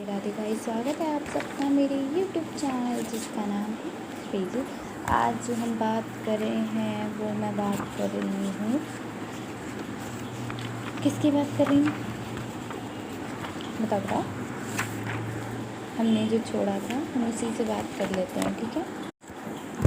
राधे भाई, स्वागत है आप सबका मेरे YouTube चैनल जिसका नाम है श्रीजू। आज जो हम बात कर रहे हैं वो मैं बात कर रही हूँ, किसकी बात कर रही हूँ बताओ। हमने जो छोड़ा था हम उसी से बात कर लेते हैं, ठीक है।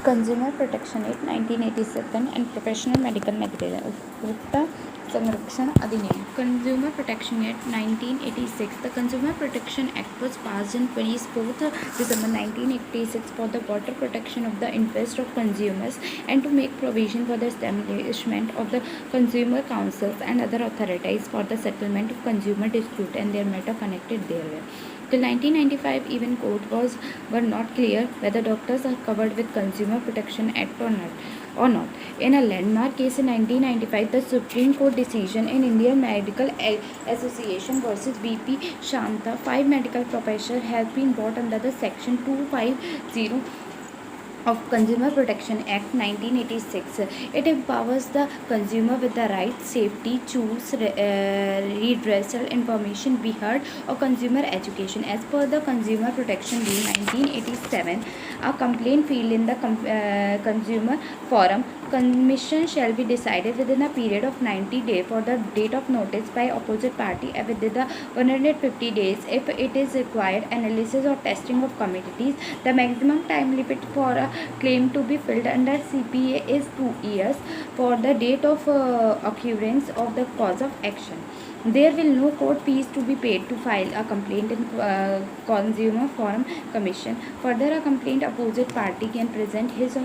Consumer protection act 1987 and professional medical material उपभोक्ता संरक्षण अधिनियम। Consumer protection act 1986. The Consumer Protection Act was passed on 24th December 1986 for the broader protection of the interest of consumers and to make provision for the establishment of the consumer councils and other authorities for the settlement of consumer dispute and their matter connected therewith. Till 1995, even court were not clear whether doctors are covered with Consumer Protection Act or not. In a landmark case in 1995, the Supreme Court decision in Indian Medical Association versus BP Shanta, 5 medical professors have been brought under the Section 250 of Consumer Protection Act 1986. It empowers the consumer with the right, safety, choose, redressal, information be heard, or consumer education. As per the Consumer Protection Bill 1987, a complaint filed in the Consumer Forum Commission shall be decided within a period of 90 days for the date of notice by opposite party and within the 150 days if it is required analysis or testing of committees. The maximum time limit for a claim to be filed under CPA is 2 years for the date of occurrence of the cause of action. There will no court fees to be paid to file a complaint in Consumer Forum Commission. Further, a complaint opposite party can present his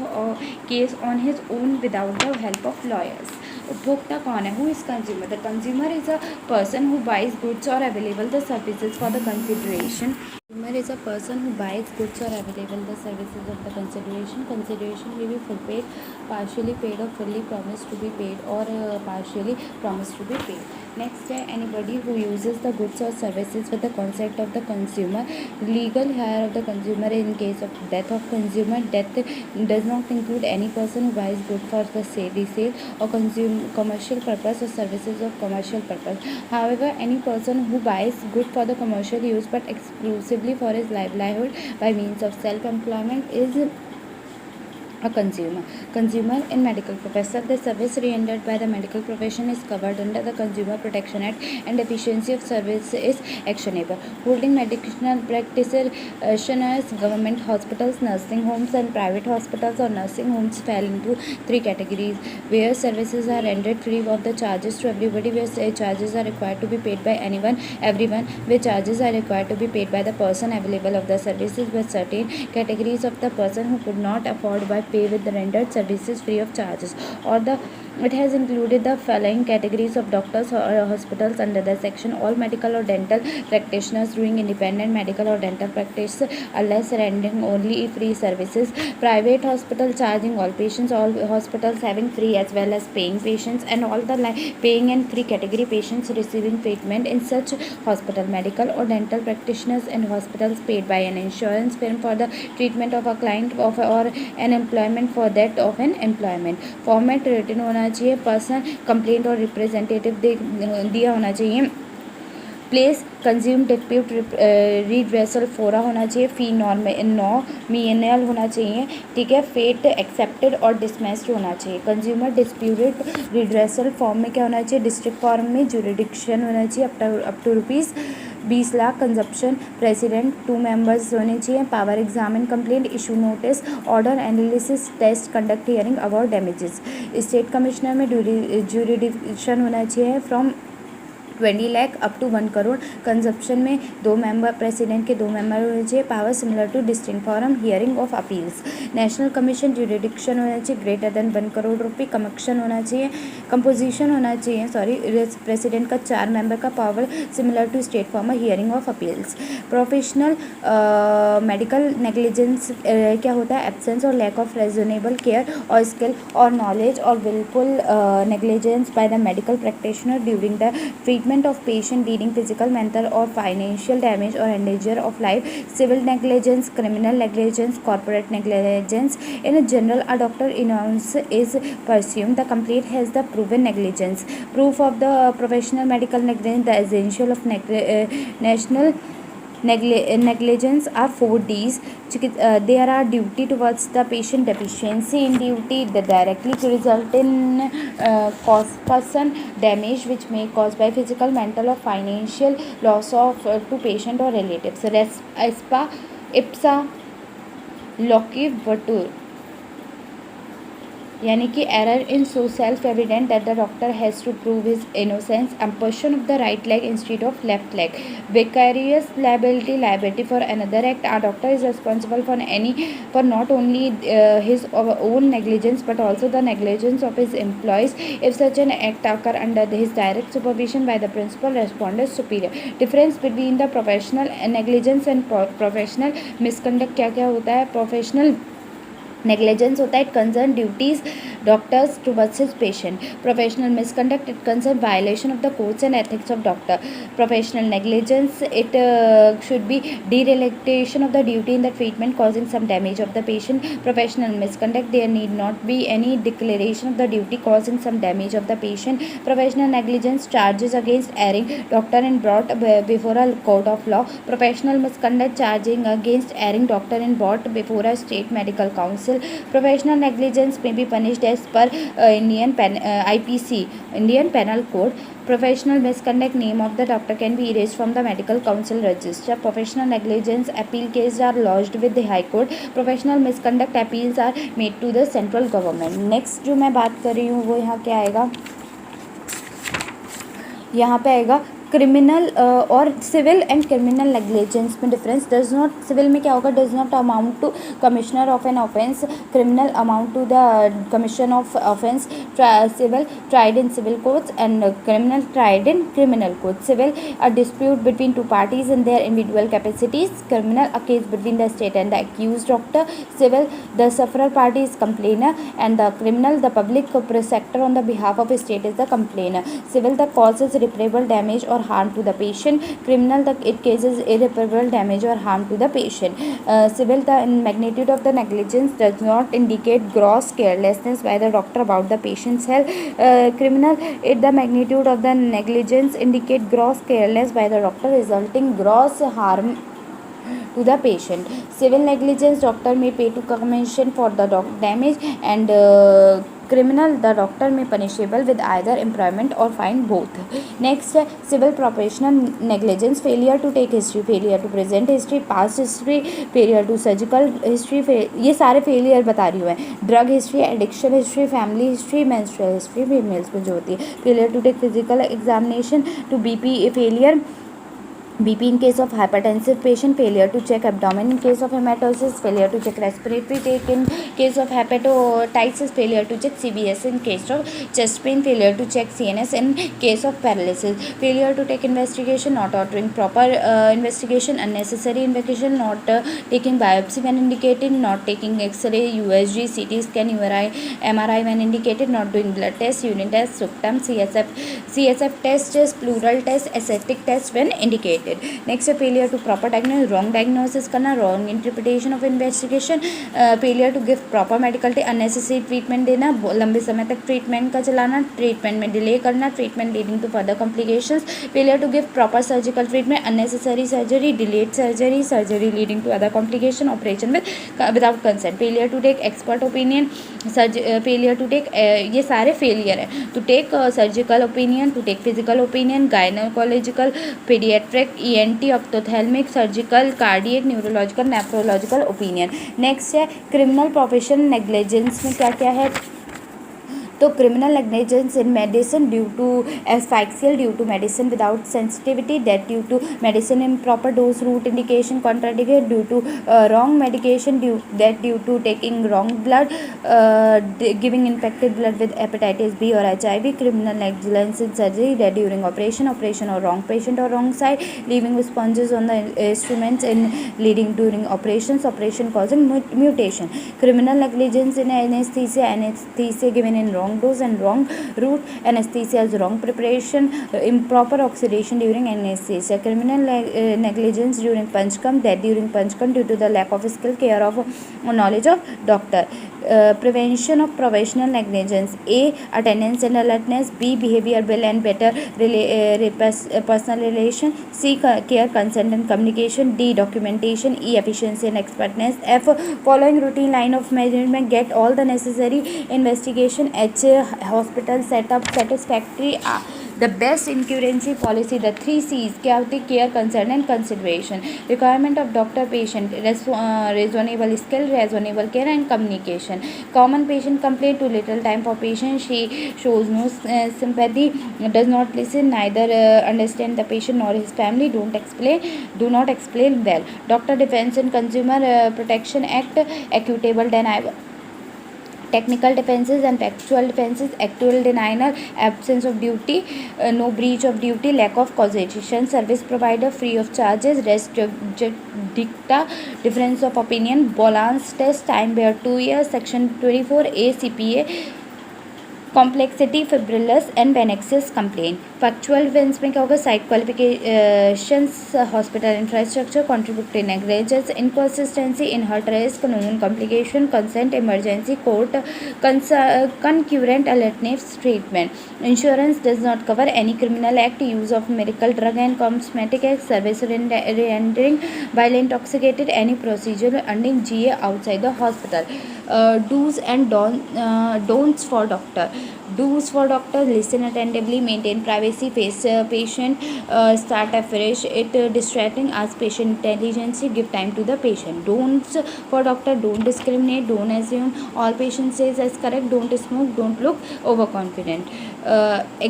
case on his own without the help of lawyers. उपभोक्ता कौन है? Who is consumer? The consumer is a person who buys goods or available the services for the consideration. Consumer is a person who buys goods or available the services of the consideration. Consideration may be full paid, partially paid, or fully promised to be paid, or partially promised to be paid. Next है anybody who uses the goods or services with the consent of the consumer. Legal hire of the consumer in case of death of consumer. Death does not include any person who buys goods for the resale or commercial purpose or services of commercial purpose. However, any person who buys goods for the commercial use but exclusively for his livelihood by means of self-employment is a consumer in medical profession. The service rendered by the medical profession is covered under the Consumer Protection Act and deficiency of service is actionable. Holding medical practitioners, government hospitals, nursing homes and private hospitals or nursing homes fell into 3 categories where services are rendered free of the charges to everybody, where charges are required to be paid by everyone, where charges are required to be paid by the person available of the services, with certain categories of the person who could not afford by pay with the rendered services free of charges, or it has included the following categories of doctors or hospitals under the section: all medical or dental practitioners doing independent medical or dental practice unless rendering only free services, private hospital charging all patients, all hospitals having free as well as paying patients, and all the paying and free category patients receiving treatment in such hospital. Medical or dental practitioners and hospitals paid by an insurance firm for the treatment of a client of or an employment for that of an employment. Format written होना चाहिए, personal complaint और representative दिया होना चाहिए, place consume dispute redressal फोरा होना चाहिए, फी nominal होना चाहिए, ठीक है, फेट एक्सेप्टेड और डिसमिस्ड होना चाहिए. कंज्यूमर डिस्प्यूटेड रिड्रेसल फॉर्म में क्या होना चाहिए? डिस्ट्रिक्ट फॉर्म में जुरिडिक्शन होना चाहिए up to ₹20 lakh. Composition president 2 members होने चाहिए. Power examine complaint, issue notice, order, analysis, test, conduct hearing, award damages. State commissioner में जुरिडिक्शन होना चाहिए from 20 lakh up to 1 crore. Composition में 2 मेंबर, प्रेसिडेंट के 2 मेंबर होने चाहिए. Power similar to district forum, hearing of appeals. National commission jurisdiction होना चाहिए greater than 1 crore रुपये. कमीशन होना चाहिए, कंपोजिशन होना चाहिए प्रेसिडेंट का 4 मेंबर का. Power similar to state forum, hearing of appeals. Professional medical negligence क्या होता है? एब्सेंस और लैक ऑफ रीजनेबल केयर और स्किल और नॉलेज और wilful negligence by the medical practitioner during the treatment of patient leading physical, mental or financial damage or endanger of life. Civil negligence, criminal negligence, corporate negligence. In general, a doctor announce is presumed the complaint has the proven negligence. Proof of the professional medical negligence, the essential of national negligence are 4 Ds. There are duty towards the patient, deficiency in duty that directly result in cause person damage which may caused by physical, mental or financial loss of to patient or relatives. Respa ipsa loci virtu, यानी कि error in so self evident that the doctor has to prove his innocence, amputation of the right leg instead of left leg, vicarious liability for another act. Our doctor is responsible for not only his own negligence but also the negligence of his employees if such an act occur under his direct supervision by the principal respondent superior. Difference between the professional negligence and professional misconduct क्या क्या होता है? Professional negligence होता है it concern duties doctors towards his patient. Professional misconduct it concern violation of the codes and ethics of doctor. Professional negligence it should be dereliction of the duty in the treatment causing some damage of the patient. Professional misconduct there need not be any declaration of the duty causing some damage of the patient. Professional negligence charges against erring doctor and brought before a court of law. Professional misconduct charging against erring doctor and brought before a state medical council. Professional negligence may be punished as per IPC, Indian Penal Code. Professional misconduct, name of the doctor can be erased from the medical council register. Professional negligence appeal cases are lodged with the High Court. Professional misconduct appeals are made to the central government. Next जो मैं बात कर रही हूँ वो यहाँ क्या आएगा? यहाँ पे आएगा क्रिमिनल और सिविल एंड क्रिमिनल नेग्लिजेंस में डिफरेंस. डज नॉट, सिविल में क्या होगा? Does not amount to commissioner of an offence. Criminal amount to the commission of offence. Civil tried in civil courts and criminal tried in criminal court. Civil a dispute between two parties in their individual capacities. Criminal a case between the state and the accused doctor. Civil the sufferer party is complainer and the criminal the public prosecutor on the behalf of state is the complainer. Civil the causes irreparable damage or harm to the patient. Criminal it causes irreparable damage or harm to the patient. Civil the magnitude of the negligence does not indicate gross carelessness by the doctor about the patient's health. Criminal the magnitude of the negligence indicate gross carelessness by the doctor resulting gross harm to the patient. Civil negligence doctor may pay to commission for the damage and criminal the doctor may punishable with either employment or fine both. Next civil professional negligence, failure to take history, failure to present history, past history, failure to surgical history. ये सारे failure बता रही हूँ मैं. drug history, addiction history, family history, menstrual history females में जो होती है. failure to take physical examination, to BP failure, BP in case of hypertensive patient, failure to check abdomen in case of hematosis, failure to check respiratory take in case of hepatitis, failure to check CBS in case of chest pain, failure to check CNS in case of paralysis, failure to take investigation, not ordering proper investigation, unnecessary investigation, not taking biopsy when indicated, not taking X-ray, USG, CT scan, MRI when indicated, not doing blood test, urine test, SUCTAM, CSF test, pleural test, ascitic test when indicated. Next failure to proper diagnosis, wrong diagnosis करना, wrong interpretation of investigation, failure to give proper medical unnecessary treatment देना, लंबे समय तक treatment का चलाना, treatment में delay करना, treatment leading to further complications, failure to give proper surgical treatment, unnecessary surgery, delayed surgery, surgery leading to other complication, operation without consent, failure to take expert opinion, failure to take ये सारे failure हैं. To take surgical opinion, to take physical opinion, gynaecological, paediatric, ENT, ophthalmic, surgical, cardiac, neurological, nephrological opinion. Next है criminal professional negligence में क्या क्या है? तो criminal negligence in medicine due to asphyxial, due to medicine without sensitivity, death due to medicine in proper dose, route indication contradicted, due to wrong medication, death due to taking wrong blood, giving infected blood with hepatitis B और HIV. Criminal negligence in surgery, death during operation और wrong patient और wrong side, leaving sponges on the instruments in leading during operation causing mutation. Criminal negligence in anaesthesia given in wrong dose and wrong route, anesthesia is wrong preparation, improper oxidation during anesthesia. Criminal negligence during panchkam, death during panchkam due to the lack of skill, care of knowledge of doctor. Prevention of professional negligence: A, attendance and alertness; B, behavioral and better personal relation; C, care, consent and communication; D, documentation; E, efficiency and expertness; F, following routine line of management, get all the necessary investigation; H, hospital setup satisfactory; the best incumbency policy. The 3 C's क्या होती है? Care, concern and consideration. Requirement of doctor patient: reasonable skill, reasonable care and communication. Common patient complaint: too little time for patient, she shows no sympathy, does not listen, neither understand the patient nor his family, do not explain well. Doctor Defense and Consumer Protection Act: equitable denial, technical defenses and factual defenses; actual denial, absence of duty, no breach of duty, lack of causation; service provider, free of charges; res dicta, difference of opinion; Bolland's test, time bear 2 years; section 24A CPA, complexity, frivolous and पेनेक्सिस complaint. Factual defence में क्या होगा? Cite qualifications, hospital infrastructure, contributory negligence, inconsistency, inherent risk, known complication, consent, emergency, court concurrent alternatives treatment. Insurance does not cover any criminal act, use of miracle drug and cosmetic act, service rendering while intoxicated, any procedure ending GA outside the hospital. Do's and don'ts for doctor. Do's for doctor: listen attentively, maintain privacy, face patient, start afresh, it distracting, ask patient intelligence, give time to the patient. Don'ts for doctor: don't discriminate, don't assume all patient says as correct, don't smoke, don't look overconfident.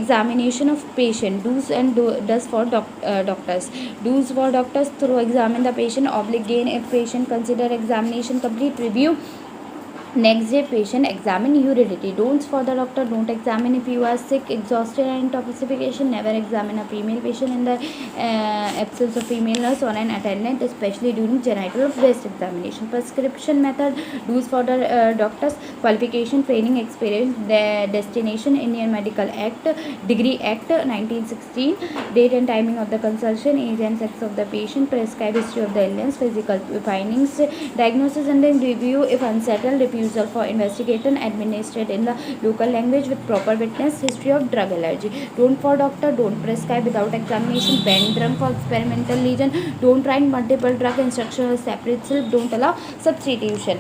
Examination of patient: do's and does for doctors. Do's for doctors: thorough examine the patient, gain if patient consider examination complete, review next day patient, examine uridity. Don'ts for the doctor: don't examine if you are sick, exhausted and intoxication, never examine a female patient in the absence of female nurse or an attendant, especially during genital or breast examination. Prescription method: do's for the doctors: qualification, training, experience, destination, Indian Medical Act, Degree Act 1916, date and timing of the consultation, age and sex of the patient, prescribed history of the illness, physical findings, diagnosis and then review if unsettled, refusal for investigation, administered in the local language with proper witness, history of drug allergy. Don't for doctor: don't prescribe without examination, ban drug for experimental lesion, don't try multiple drug, instructions separate self, don't allow substitution.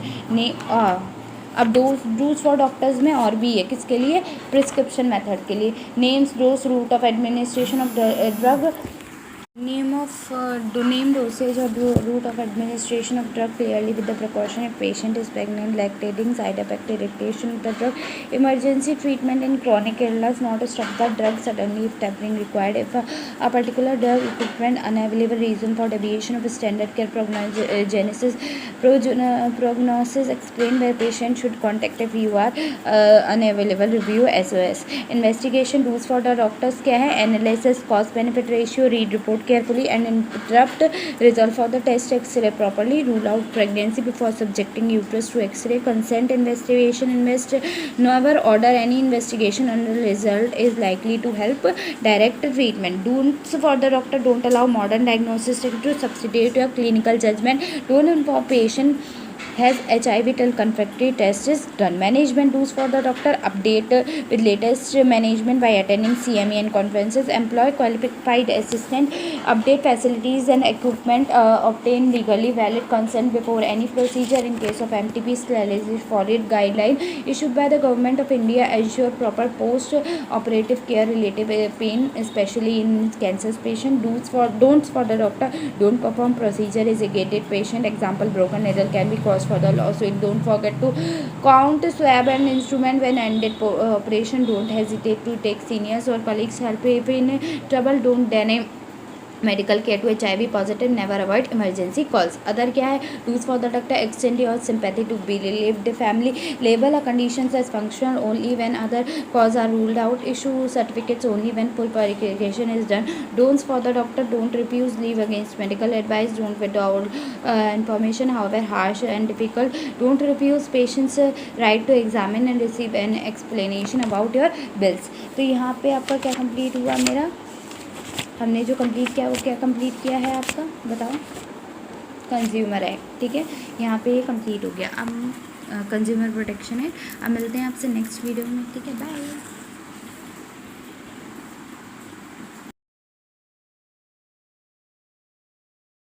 अब dose for doctors में और भी है, किसके लिए? Prescription method के लिए. Names, dose, route of administration of drug, name dosage or route of administration of drug clearly with the precaution if patient is pregnant, lactating, side effect, irritation with the drug, emergency treatment in chronic illness, not to stop the drug suddenly if tapering required, if a particular drug equipment unavailable, reason for deviation of standard care, prognosis explained where patient should contact if you are unavailable, review SOS. Investigation rules for the doctors क्या है? Analysis, cost benefit ratio, read report carefully and interrupt, result for the test, X-ray properly, rule out pregnancy before subjecting uterus to X-ray, consent, investigation, never order any investigation until result is likely to help direct treatment. Don'ts for the doctor: don't allow modern diagnosis to substitute your clinical judgment, don't inform patient has HIV till confirmatory test is done. Management rules for the doctor: update with latest management by attending CME and conferences, employ qualified assistant, update facilities and equipment, obtain legally valid consent before any procedure in case of MTP followed guideline issued by the Government of India, ensure proper post operative care relative pain especially in cancer patient. Don'ts for the doctor: don't perform procedure is a gated patient, example broken needle can be caused for the lawsuit, don't forget to count swab and instrument when ended operation, don't hesitate to take seniors or colleagues help if in trouble, don't deny medical care to HIV positive, never avoid emergency calls. Other क्या है? Dos for the doctor: extend your sympathy to believed family, label a conditions as functional only when other cause are ruled out, issue certificates only when full verification is done. Don'ts for the doctor: don't refuse leave against medical advice, don't without information however harsh and difficult, don't refuse patients right to examine and receive an explanation about your bills. तो यहाँ पे आपका क्या complete हुआ? मेरा हमने जो complete किया वो क्या कंप्लीट किया है आपका बताओ? Consumer act. ठीक है, यहाँ पे ये कंप्लीट हो गया. अब कंज्यूमर प्रोटेक्शन एक्ट। अब मिलते हैं आपसे नेक्स्ट वीडियो में, ठीक है, बाय।